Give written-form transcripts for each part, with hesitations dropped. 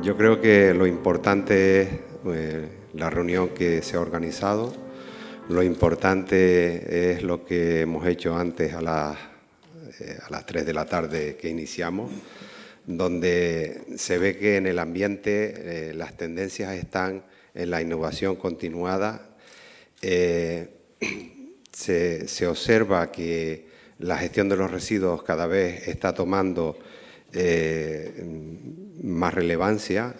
Yo creo que lo importante es la reunión que se ha organizado. Lo importante es lo que hemos hecho antes a las 3 de la tarde que iniciamos, donde se ve que en el ambiente las tendencias están en la innovación continuada. Se observa que la gestión de los residuos cada vez está tomando más relevancia.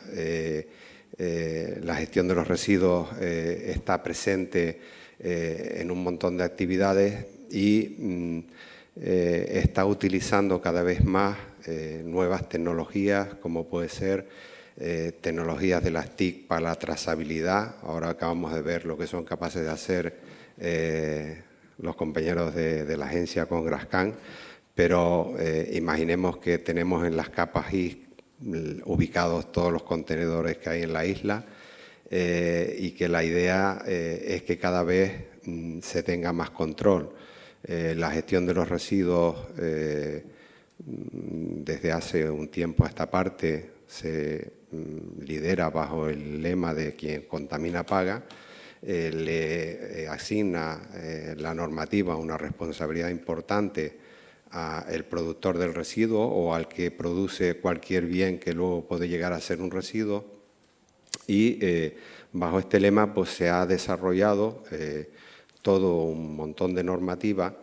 La gestión de los residuos está presente en un montón de actividades y está utilizando cada vez más nuevas tecnologías, como puede ser tecnologías de las TIC para la trazabilidad. Ahora acabamos de ver lo que son capaces de hacer los compañeros de la agencia con Grascan, pero imaginemos que tenemos en las capas I ubicados todos los contenedores que hay en la isla y que la idea es que cada vez se tenga más control. La gestión de los residuos desde hace un tiempo a esta parte se lidera bajo el lema de quien contamina paga. Le asigna la normativa una responsabilidad importante al productor del residuo o al que produce cualquier bien que luego puede llegar a ser un residuo, y bajo este lema pues se ha desarrollado todo un montón de normativa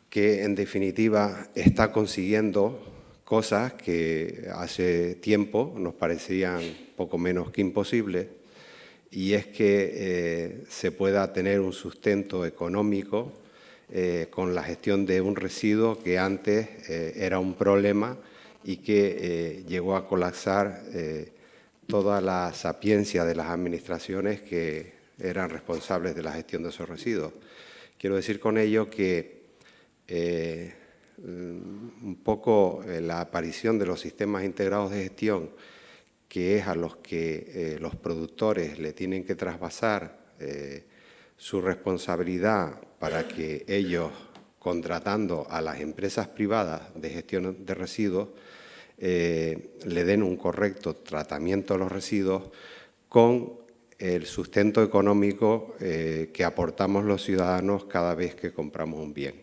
que en definitiva está consiguiendo cosas que hace tiempo nos parecían poco menos que imposibles, y es que se pueda tener un sustento económico con la gestión de un residuo que antes era un problema y que llegó a colapsar toda la sapiencia de las administraciones que eran responsables de la gestión de esos residuos. Quiero decir con ello que un poco la aparición de los sistemas integrados de gestión, que es a los que los productores le tienen que trasvasar su responsabilidad para que ellos, contratando a las empresas privadas de gestión de residuos, le den un correcto tratamiento a los residuos con el sustento económico que aportamos los ciudadanos cada vez que compramos un bien.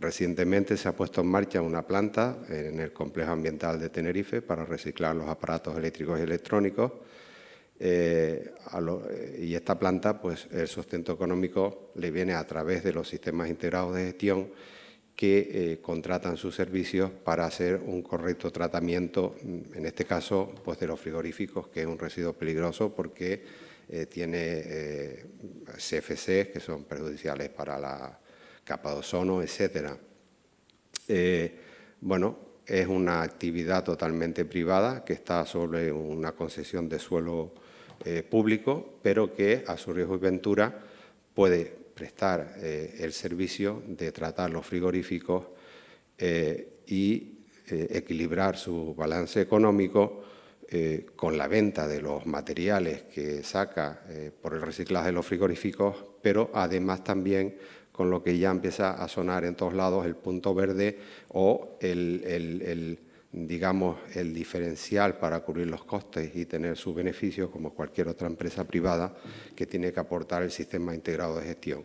Recientemente se ha puesto en marcha una planta en el complejo ambiental de Tenerife para reciclar los aparatos eléctricos y electrónicos, y esta planta, pues el sustento económico le viene a través de los sistemas integrados de gestión que contratan sus servicios para hacer un correcto tratamiento, en este caso pues de los frigoríficos, que es un residuo peligroso porque tiene CFCs que son perjudiciales para la capa de ozono, etcétera. Bueno, es una actividad totalmente privada que está sobre una concesión de suelo público, pero que a su riesgo y ventura puede prestar el servicio de tratar los frigoríficos y equilibrar su balance económico con la venta de los materiales que saca por el reciclaje de los frigoríficos, pero además también con lo que ya empieza a sonar en todos lados, el punto verde o digamos, el diferencial para cubrir los costes y tener sus beneficios como cualquier otra empresa privada que tiene que aportar el sistema integrado de gestión.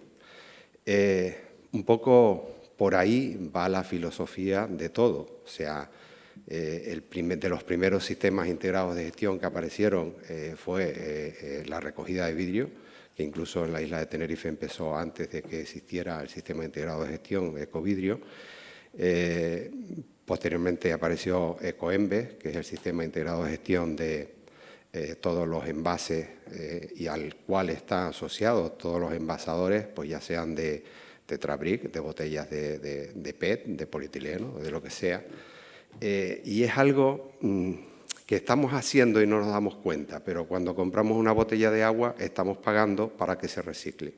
Un poco por ahí va la filosofía de todo. O sea, de los primeros sistemas integrados de gestión que aparecieron fue la recogida de vidrio, que incluso en la isla de Tenerife empezó antes de que existiera el sistema integrado de gestión Ecovidrio. Posteriormente apareció Ecoembes, que es el sistema integrado de gestión de todos los envases y al cual están asociados todos los envasadores, pues ya sean de Tetrabric, de botellas de PET, de polietileno, de lo que sea. Y es algo que estamos haciendo y no nos damos cuenta, pero cuando compramos una botella de agua estamos pagando para que se recicle.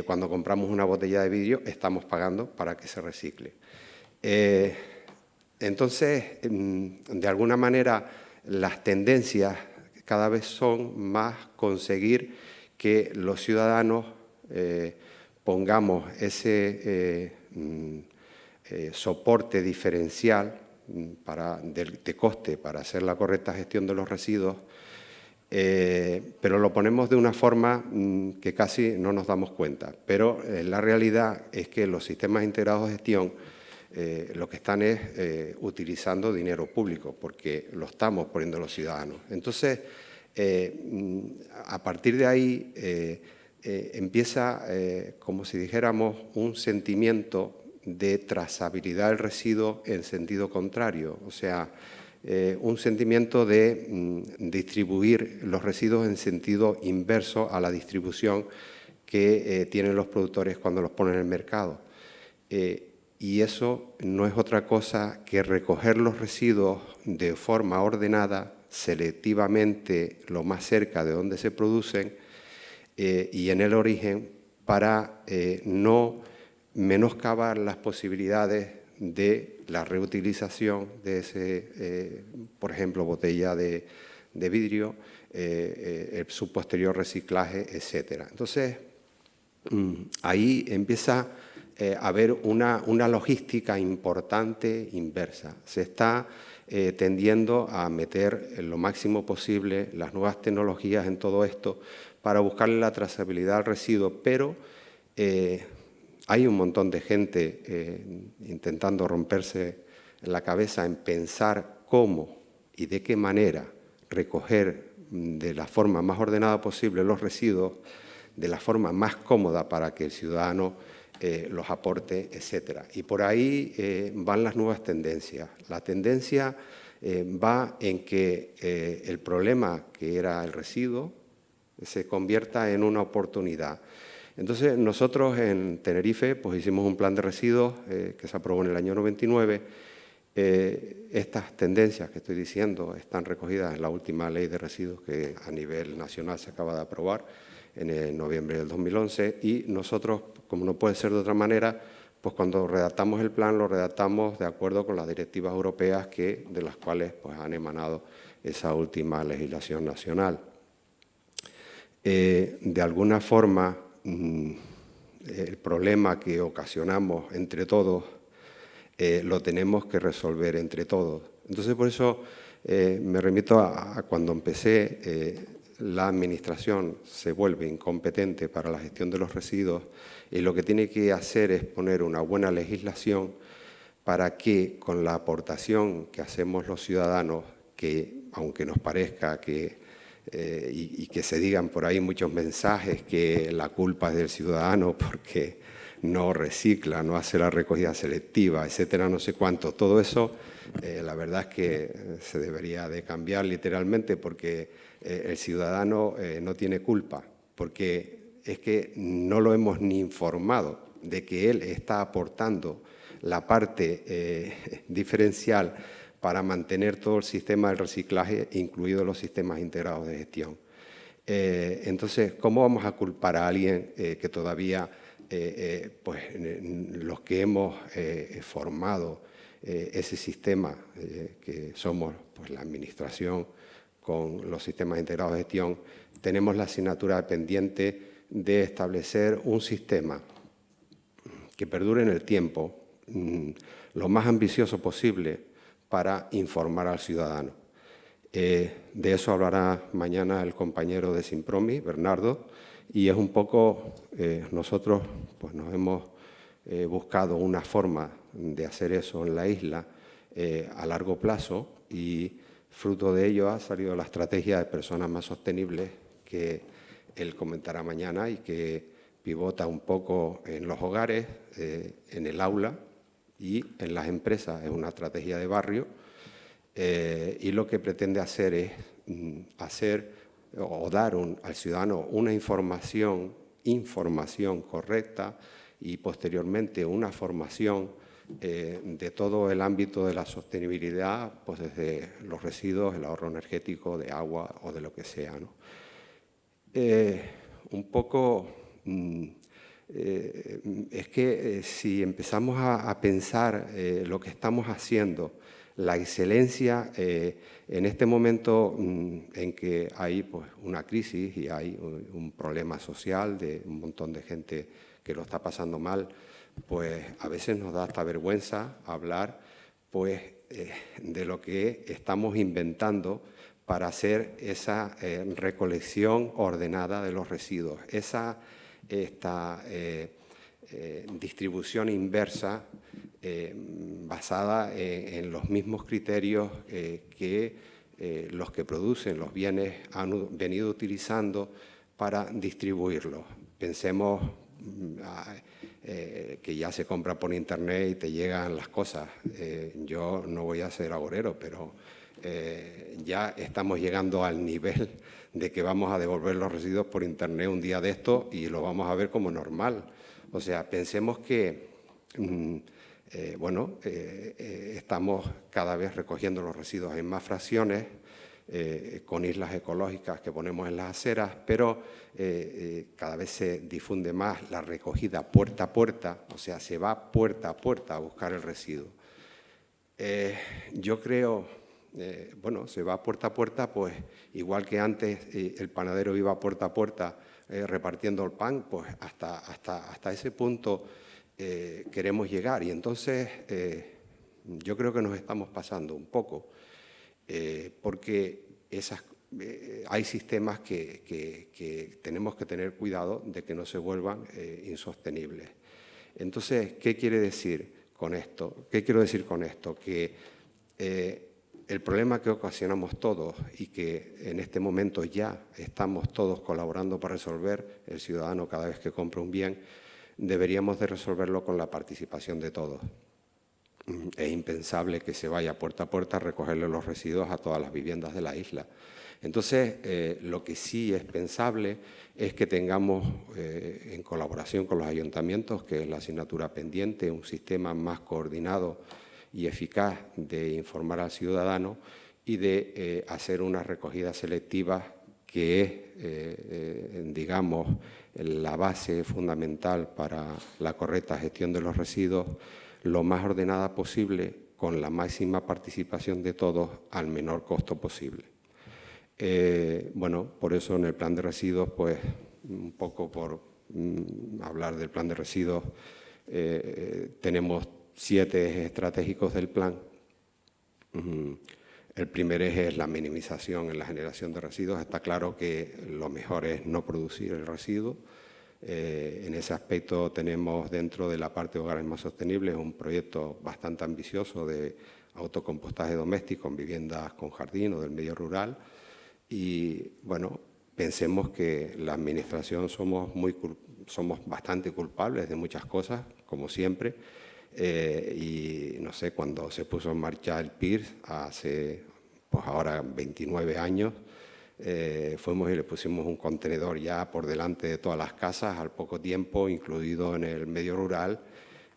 Cuando compramos una botella de vidrio estamos pagando para que se recicle. Entonces, de alguna manera, las tendencias cada vez son más conseguir que los ciudadanos pongamos ese soporte diferencial de coste para hacer la correcta gestión de los residuos, pero lo ponemos de una forma que casi no nos damos cuenta. Pero la realidad es que los sistemas integrados de gestión lo que están es utilizando dinero público, porque lo estamos poniendo los ciudadanos. Entonces, a partir de ahí empieza, como si dijéramos, un sentimiento de trazabilidad del residuo en sentido contrario, o sea, un sentimiento de distribuir los residuos en sentido inverso a la distribución que tienen los productores cuando los ponen en el mercado. Y eso no es otra cosa que recoger los residuos de forma ordenada, selectivamente, lo más cerca de donde se producen y en el origen, para no menoscabar las posibilidades de la reutilización de ese, por ejemplo, botella de vidrio, su posterior reciclaje, etc. Entonces, ahí empieza a haber una logística importante inversa. Se está tendiendo a meter lo máximo posible las nuevas tecnologías en todo esto para buscarle la trazabilidad al residuo, pero hay un montón de gente intentando romperse la cabeza en pensar cómo y de qué manera recoger de la forma más ordenada posible los residuos, de la forma más cómoda para que el ciudadano los aporte, etcétera. Y por ahí van las nuevas tendencias. La tendencia va en que el problema que era el residuo se convierta en una oportunidad. Entonces, nosotros en Tenerife pues, hicimos un plan de residuos que se aprobó en el año 99. Estas tendencias que estoy diciendo están recogidas en la última ley de residuos que a nivel nacional se acaba de aprobar en el noviembre del 2011, y nosotros, como no puede ser de otra manera, pues cuando redactamos el plan lo redactamos de acuerdo con las directivas europeas de las cuales pues, han emanado esa última legislación nacional. De alguna forma, el problema que ocasionamos entre todos lo tenemos que resolver entre todos. Entonces, por eso me remito a cuando empecé, la Administración se vuelve incompetente para la gestión de los residuos y lo que tiene que hacer es poner una buena legislación para que con la aportación que hacemos los ciudadanos, que aunque nos parezca que y que se digan por ahí muchos mensajes que la culpa es del ciudadano porque no recicla, no hace la recogida selectiva, etcétera, no sé cuánto. Todo eso, la verdad es que se debería de cambiar literalmente, porque el ciudadano no tiene culpa, porque es que no lo hemos ni informado de que él está aportando la parte diferencial para mantener todo el sistema del reciclaje, incluidos los sistemas integrados de gestión. Entonces, ¿cómo vamos a culpar a alguien que todavía, pues, los que hemos formado ese sistema, que somos pues, la Administración con los sistemas integrados de gestión, tenemos la asignatura pendiente de establecer un sistema que perdure en el tiempo, lo más ambicioso posible, para informar al ciudadano. De eso hablará mañana el compañero de Simpromi, Bernardo, y es un poco, nosotros pues, nos hemos buscado una forma de hacer eso en la isla a largo plazo, y fruto de ello ha salido la estrategia de personas más sostenibles que él comentará mañana y que pivota un poco en los hogares, en el aula y en las empresas. Es una estrategia de barrio y lo que pretende hacer es dar al ciudadano una información correcta y posteriormente una formación de todo el ámbito de la sostenibilidad, pues desde los residuos, el ahorro energético, de agua o de lo que sea, ¿no? Un poco es que si empezamos a pensar lo que estamos haciendo, la excelencia en este momento en que hay pues, una crisis y hay un problema social de un montón de gente que lo está pasando mal, pues a veces nos da hasta vergüenza hablar pues, de lo que estamos inventando para hacer esa recolección ordenada de los residuos, esta distribución inversa basada en los mismos criterios que los que producen los bienes han venido utilizando para distribuirlos. Pensemos que ya se compra por internet y te llegan las cosas. Yo no voy a ser agorero, pero ya estamos llegando al nivel de que vamos a devolver los residuos por internet un día de esto y lo vamos a ver como normal. O sea, pensemos que estamos cada vez recogiendo los residuos en más fracciones, con islas ecológicas que ponemos en las aceras, pero cada vez se difunde más la recogida puerta a puerta, o sea, se va puerta a puerta a buscar el residuo. Yo creo, se va puerta a puerta, pues igual que antes el panadero iba puerta a puerta repartiendo el pan, pues hasta ese punto queremos llegar. Y entonces yo creo que nos estamos pasando un poco, porque hay sistemas que tenemos que tener cuidado de que no se vuelvan insostenibles. Entonces, ¿qué quiere decir con esto? ¿Qué quiero decir con esto? Que el problema que ocasionamos todos y que en este momento ya estamos todos colaborando para resolver, el ciudadano cada vez que compra un bien, deberíamos de resolverlo con la participación de todos. Es impensable que se vaya puerta a puerta a recogerle los residuos a todas las viviendas de la isla. Entonces, lo que sí es pensable es que tengamos, en colaboración con los ayuntamientos, que es la asignatura pendiente, un sistema más coordinado y eficaz de informar al ciudadano y de hacer una recogida selectiva que es, digamos, la base fundamental para la correcta gestión de los residuos, lo más ordenada posible, con la máxima participación de todos al menor costo posible. Por eso en el plan de residuos, pues un poco por hablar del plan de residuos, tenemos 7 ejes estratégicos del plan. El primer eje es la minimización en la generación de residuos. Está claro que lo mejor es no producir el residuo. En ese aspecto tenemos dentro de la parte de hogares más sostenibles un proyecto bastante ambicioso de autocompostaje doméstico en viviendas con jardín o del medio rural. Y bueno, pensemos que la Administración somos bastante culpables de muchas cosas, como siempre. Y no sé, cuando se puso en marcha el PIRS hace, pues ahora 29 años, fuimos y le pusimos un contenedor ya por delante de todas las casas al poco tiempo, incluido en el medio rural,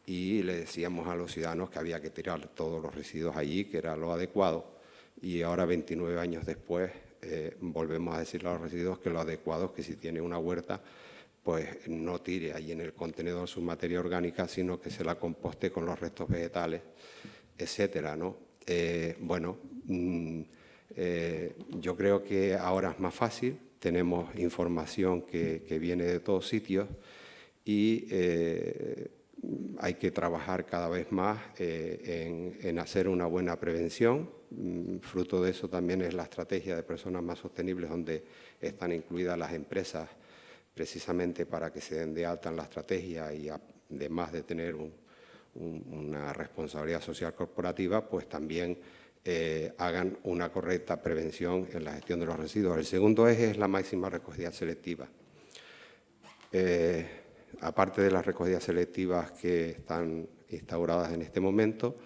y le decíamos a los ciudadanos que había que tirar todos los residuos allí, que era lo adecuado. Y ahora, 29 años después, volvemos a decirle a los residuos que lo adecuado es que si tiene una huerta, pues no tire allí en el contenedor su materia orgánica, sino que se la composte con los restos vegetales, etcétera, ¿no? Yo creo que ahora es más fácil, tenemos información que viene de todos sitios y hay que trabajar cada vez más en hacer una buena prevención. Fruto de eso también es la estrategia de personas más sostenibles, donde están incluidas las empresas precisamente para que se den de alta en la estrategia y además de tener una responsabilidad social corporativa, pues también hagan una correcta prevención en la gestión de los residuos. El segundo eje es la máxima recogida selectiva. Aparte de las recogidas selectivas que están instauradas en este momento,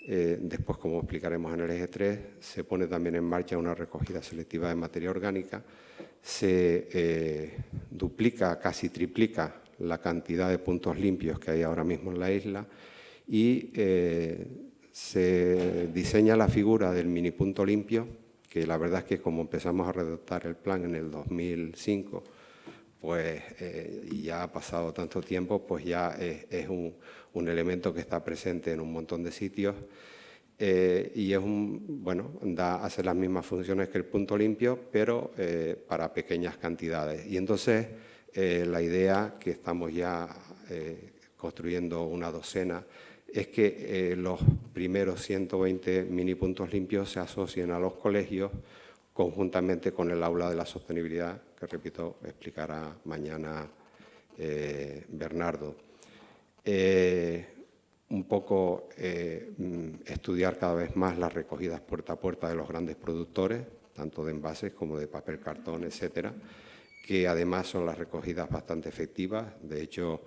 después, como explicaremos en el eje 3, se pone también en marcha una recogida selectiva de materia orgánica, se duplica, casi triplica la cantidad de puntos limpios que hay ahora mismo en la isla y se diseña la figura del mini punto limpio, que la verdad es que como empezamos a redactar el plan en el 2005, pues y ya ha pasado tanto tiempo, pues ya es un elemento que está presente en un montón de sitios y es hace las mismas funciones que el punto limpio, pero para pequeñas cantidades. Y entonces la idea, que estamos ya construyendo una docena, es que los primeros 120 minipuntos limpios se asocien a los colegios conjuntamente con el aula de la sostenibilidad, que, repito, explicará mañana Bernardo. Un poco estudiar cada vez más las recogidas puerta a puerta de los grandes productores, tanto de envases como de papel, cartón, etcétera, que además son las recogidas bastante efectivas. De hecho,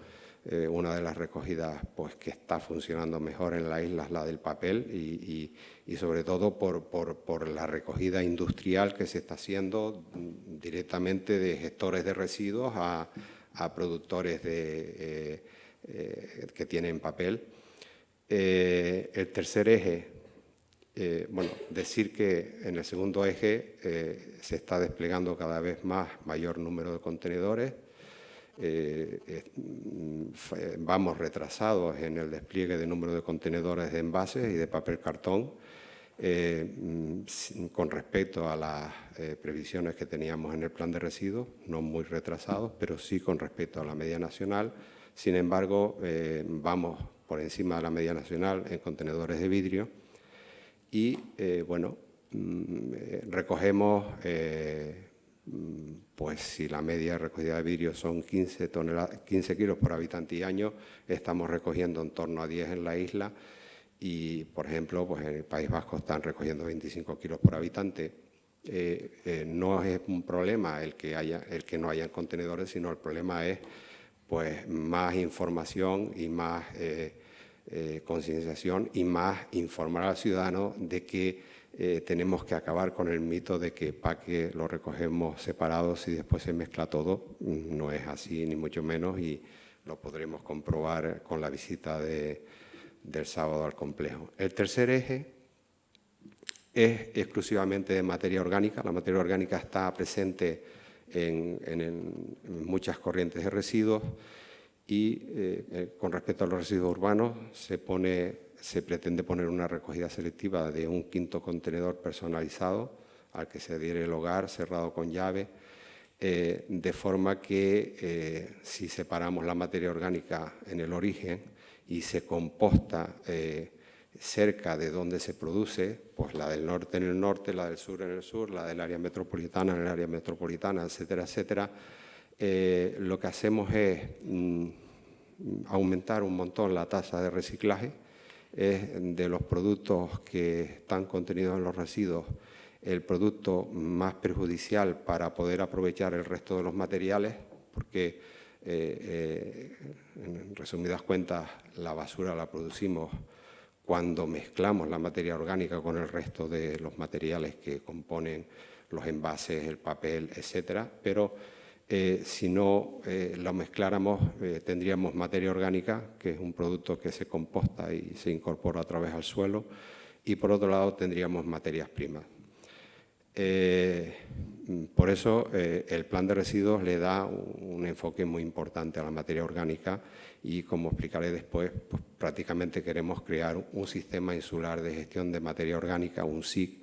una de las recogidas pues, que está funcionando mejor en la isla es la del papel y sobre todo por la recogida industrial que se está haciendo directamente de gestores de residuos a productores que tienen papel. El tercer eje, bueno, decir que en el segundo eje se está desplegando cada vez mayor número de contenedores. Vamos retrasados en el despliegue de número de contenedores de envases y de papel cartón con respecto a las previsiones que teníamos en el plan de residuos, no muy retrasados, pero sí con respecto a la media nacional. Sin embargo, vamos por encima de la media nacional en contenedores de vidrio y, bueno, recogemos, pues si la media de recogida de vidrio son 15 kilos por habitante y año, estamos recogiendo en torno a 10 en la isla y, por ejemplo, pues en el País Vasco están recogiendo 25 kilos por habitante. No es un problema el que no haya contenedores, sino el problema es pues más información y más concienciación y más informar al ciudadano de que tenemos que acabar con el mito de que para que lo recogemos separados y después se mezcla todo. No es así, ni mucho menos, y lo podremos comprobar con la visita del sábado al complejo. El tercer eje es exclusivamente de materia orgánica. La materia orgánica está presente en muchas corrientes de residuos y con respecto a los residuos urbanos se pretende poner una recogida selectiva de un quinto contenedor personalizado al que se adhiere el hogar cerrado con llave, de forma que si separamos la materia orgánica en el origen y se composta cerca de donde se produce, pues la del norte en el norte, la del sur en el sur, la del área metropolitana en el área metropolitana, etcétera, etcétera, lo que hacemos es aumentar un montón la tasa de reciclaje. Es de los productos que están contenidos en los residuos el producto más perjudicial para poder aprovechar el resto de los materiales, porque en resumidas cuentas la basura la producimos cuando mezclamos la materia orgánica con el resto de los materiales que componen los envases, el papel, etcétera, pero si no lo mezcláramos tendríamos materia orgánica, que es un producto que se composta y se incorpora otra vez al suelo, y por otro lado tendríamos materias primas. Por eso el plan de residuos le da un enfoque muy importante a la materia orgánica y, como explicaré después, pues, prácticamente queremos crear un sistema insular de gestión de materia orgánica, un SIG,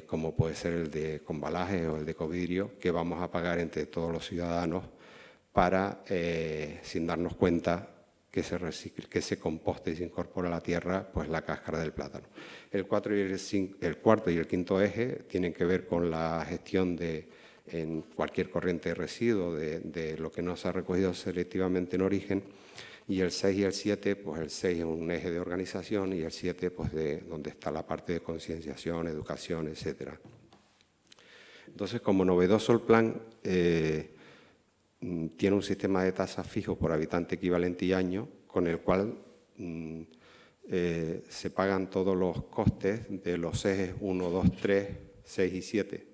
como puede ser el de Conbalaje o el de Ecovidrio, que vamos a pagar entre todos los ciudadanos para, sin darnos cuenta, que se composte y se incorpora a la tierra pues la cáscara del plátano. El cuarto y el quinto eje tienen que ver con la gestión en cualquier corriente de residuos de lo que no se ha recogido selectivamente en origen, y el 6 y el 7, pues el 6 es un eje de organización y el 7 pues de donde está la parte de concienciación, educación, etcétera. Entonces, como novedoso el plan, tiene un sistema de tasas fijo por habitante equivalente y año, con el cual se pagan todos los costes de los ejes 1, 2, 3, 6 y 7,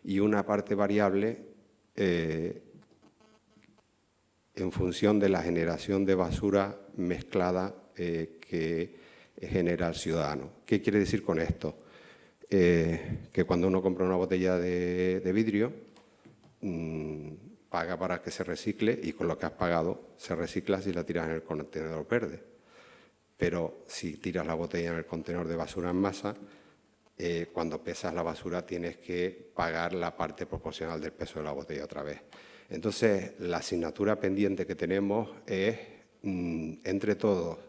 y una parte variable en función de la generación de basura mezclada que genera el ciudadano. ¿Qué quiere decir con esto? Que cuando uno compra una botella de vidrio, paga para que se recicle y con lo que has pagado se recicla si la tiras en el contenedor verde. Pero si tiras la botella en el contenedor de basura en masa, cuando pesas la basura tienes que pagar la parte proporcional del peso de la botella otra vez. Entonces, la asignatura pendiente que tenemos es, entre todos,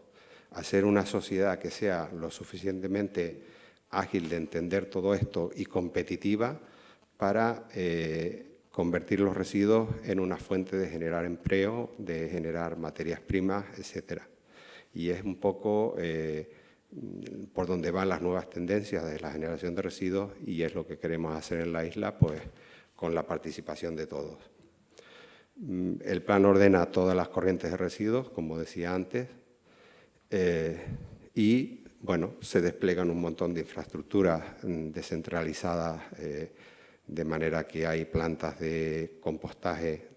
hacer una sociedad que sea lo suficientemente ágil de entender todo esto y competitiva para convertir los residuos en una fuente de generar empleo, de generar materias primas, etcétera. Y es un poco por donde van las nuevas tendencias de la generación de residuos y es lo que queremos hacer en la isla, pues con la participación de todos. El plan ordena todas las corrientes de residuos, como decía antes, y bueno, se despliegan un montón de infraestructuras descentralizadas, de manera que hay plantas de compostaje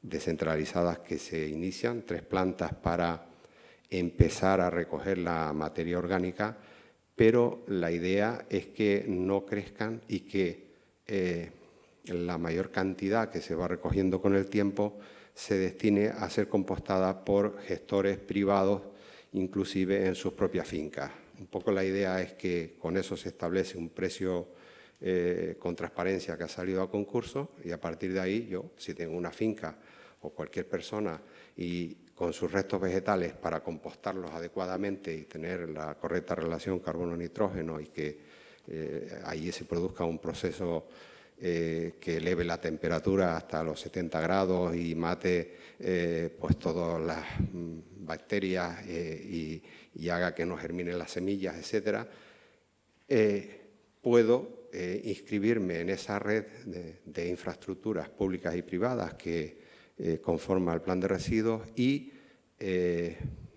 descentralizadas que se inician, 3 plantas para empezar a recoger la materia orgánica, pero la idea es que no crezcan y que la mayor cantidad que se va recogiendo con el tiempo se destine a ser compostada por gestores privados, inclusive en sus propias fincas. Un poco la idea es que con eso se establece un precio con transparencia que ha salido a concurso y a partir de ahí yo, si tengo una finca o cualquier persona y con sus restos vegetales para compostarlos adecuadamente y tener la correcta relación carbono-nitrógeno y que allí se produzca un proceso que eleve la temperatura hasta los 70 grados y mate pues todas las bacterias y haga que no germinen las semillas, etcétera, puedo inscribirme en esa red de infraestructuras públicas y privadas que conforma el plan de residuos y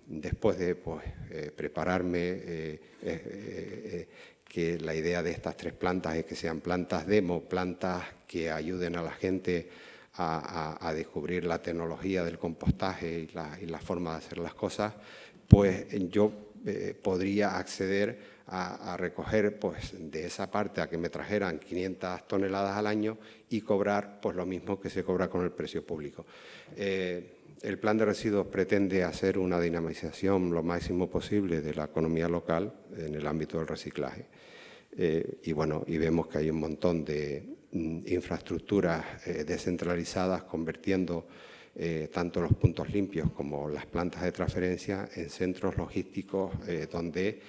después de pues, prepararme, que la idea de estas 3 plantas es que sean plantas demo, plantas que ayuden a la gente a descubrir la tecnología del compostaje y la forma de hacer las cosas, pues yo podría acceder a recoger pues, de esa parte a que me trajeran 500 toneladas al año y cobrar pues, lo mismo que se cobra con el precio público. El plan de residuos pretende hacer una dinamización lo máximo posible de la economía local en el ámbito del reciclaje. Y bueno, y vemos que hay un montón de infraestructuras descentralizadas convirtiendo tanto los puntos limpios como las plantas de transferencia en centros logísticos donde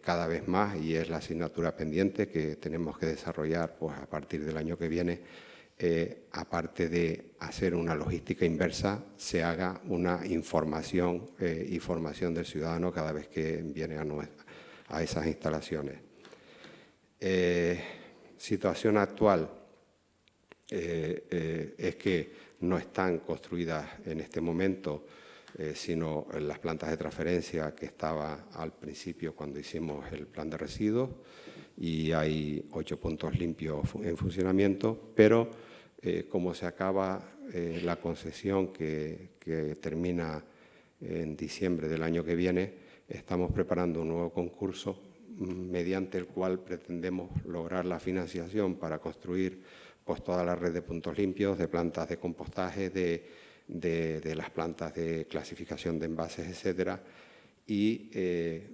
cada vez más, y es la asignatura pendiente que tenemos que desarrollar pues, a partir del año que viene, aparte de hacer una logística inversa, se haga una información y formación del ciudadano cada vez que viene a esas instalaciones. Situación actual es que no están construidas en este momento, sino en las plantas de transferencia que estaba al principio cuando hicimos el plan de residuos y hay 8 puntos limpios en funcionamiento, pero como se acaba la concesión que termina en diciembre del año que viene, estamos preparando un nuevo concurso mediante el cual pretendemos lograr la financiación para construir pues, toda la red de puntos limpios, de plantas de compostaje, de las plantas de clasificación de envases, etcétera, y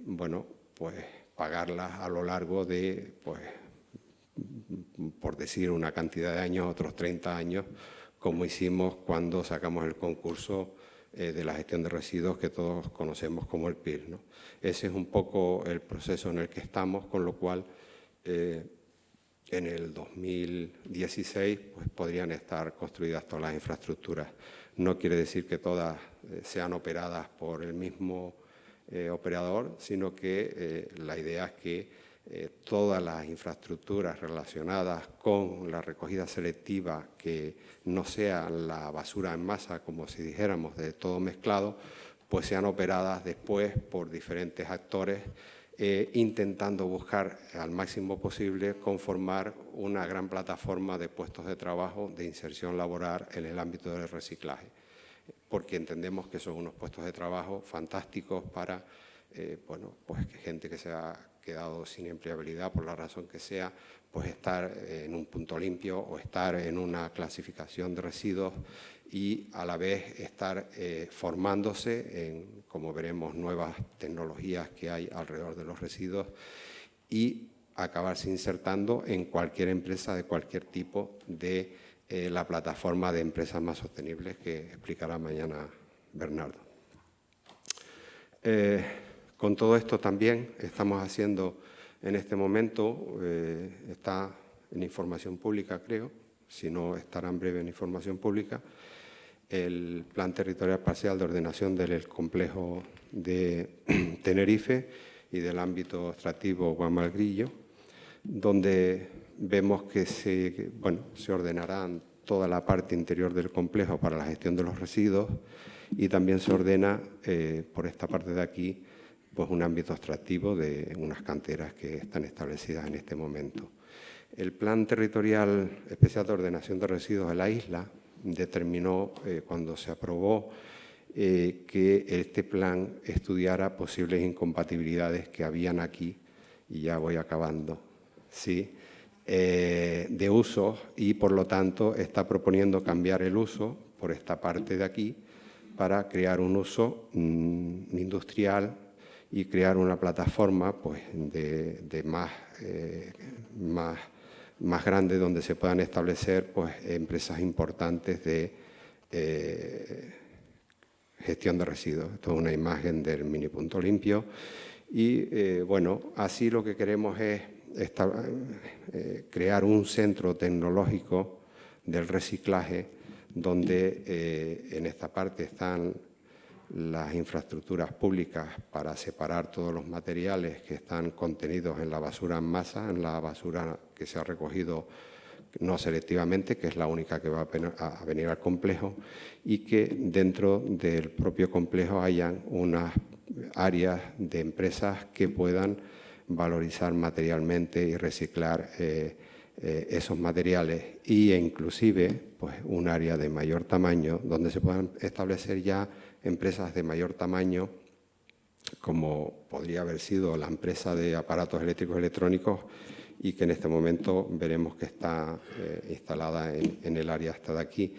bueno, pues pagarlas a lo largo de, pues, por decir una cantidad de años, otros 30 años, como hicimos cuando sacamos el concurso de la gestión de residuos que todos conocemos como el PIR, ¿no? Ese es un poco el proceso en el que estamos, con lo cual en el 2016 pues, podrían estar construidas todas las infraestructuras. No quiere decir que todas sean operadas por el mismo operador, sino que la idea es que todas las infraestructuras relacionadas con la recogida selectiva, que no sea la basura en masa, como si dijéramos, de todo mezclado, pues sean operadas después por diferentes actores, intentando buscar al máximo posible conformar una gran plataforma de puestos de trabajo de inserción laboral en el ámbito del reciclaje, porque entendemos que son unos puestos de trabajo fantásticos para bueno, pues que gente que se ha quedado sin empleabilidad por la razón que sea, pues estar en un punto limpio o estar en una clasificación de residuos y a la vez estar formándose en, como veremos, nuevas tecnologías que hay alrededor de los residuos y acabarse insertando en cualquier empresa de cualquier tipo de la plataforma de empresas más sostenibles que explicará mañana Bernardo. Con todo esto también estamos haciendo en este momento, está en información pública, creo, si no estará en breve en información pública, el Plan Territorial Parcial de Ordenación del Complejo de Tenerife y del ámbito extractivo Guamalgrillo, donde vemos que se ordenarán toda la parte interior del complejo para la gestión de los residuos y también se ordena, por esta parte de aquí, pues un ámbito extractivo de unas canteras que están establecidas en este momento. El Plan Territorial Especial de Ordenación de Residuos de la isla determinó, cuando se aprobó, que este plan estudiara posibles incompatibilidades que habían aquí, y ya voy acabando, ¿sí?, de uso, y por lo tanto está proponiendo cambiar el uso por esta parte de aquí para crear un uso industrial y crear una plataforma pues, más grande donde se puedan establecer pues, empresas importantes de gestión de residuos. Esto es una imagen del mini punto limpio y bueno, así lo que queremos es crear un centro tecnológico del reciclaje donde en esta parte están las infraestructuras públicas para separar todos los materiales que están contenidos en la basura en masa, en la basura que se ha recogido no selectivamente, que es la única que va a venir al complejo, y que dentro del propio complejo hayan unas áreas de empresas que puedan valorizar materialmente y reciclar esos materiales e inclusive pues, un área de mayor tamaño donde se puedan establecer ya empresas de mayor tamaño, como podría haber sido la empresa de aparatos eléctricos y electrónicos y que en este momento veremos que está instalada en el área hasta de aquí.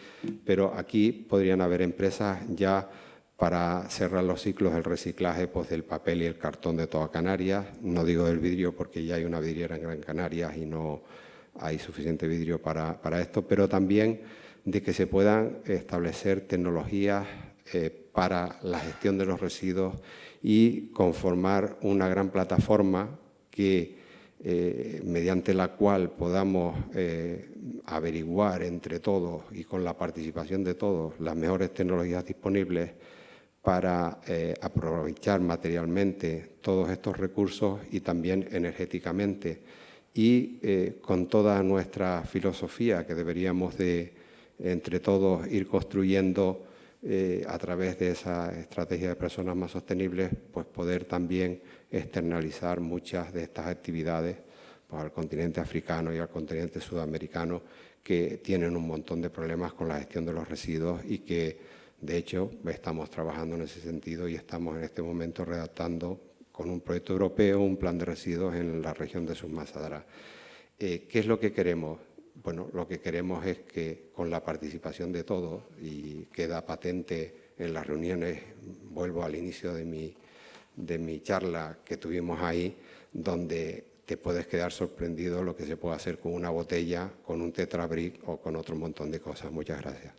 Pero aquí podrían haber empresas ya para cerrar los ciclos del reciclaje pues, del papel y el cartón de toda Canarias. No digo del vidrio porque ya hay una vidriera en Gran Canarias y no hay suficiente vidrio para esto, pero también de que se puedan establecer tecnologías para la gestión de los residuos y conformar una gran plataforma que, mediante la cual podamos averiguar entre todos y con la participación de todos las mejores tecnologías disponibles para aprovechar materialmente todos estos recursos y también energéticamente y con toda nuestra filosofía que deberíamos de entre todos ir construyendo a través de esa estrategia de personas más sostenibles, pues poder también externalizar muchas de estas actividades pues, al continente africano y al continente sudamericano que tienen un montón de problemas con la gestión de los residuos y que, de hecho, estamos trabajando en ese sentido y estamos en este momento redactando con un proyecto europeo un plan de residuos en la región de Submasadra. ¿Qué es lo que queremos? Bueno, lo que queremos es que con la participación de todos, y queda patente en las reuniones, vuelvo al inicio de mi charla que tuvimos ahí, donde te puedes quedar sorprendido lo que se puede hacer con una botella, con un Tetra Brick o con otro montón de cosas. Muchas gracias.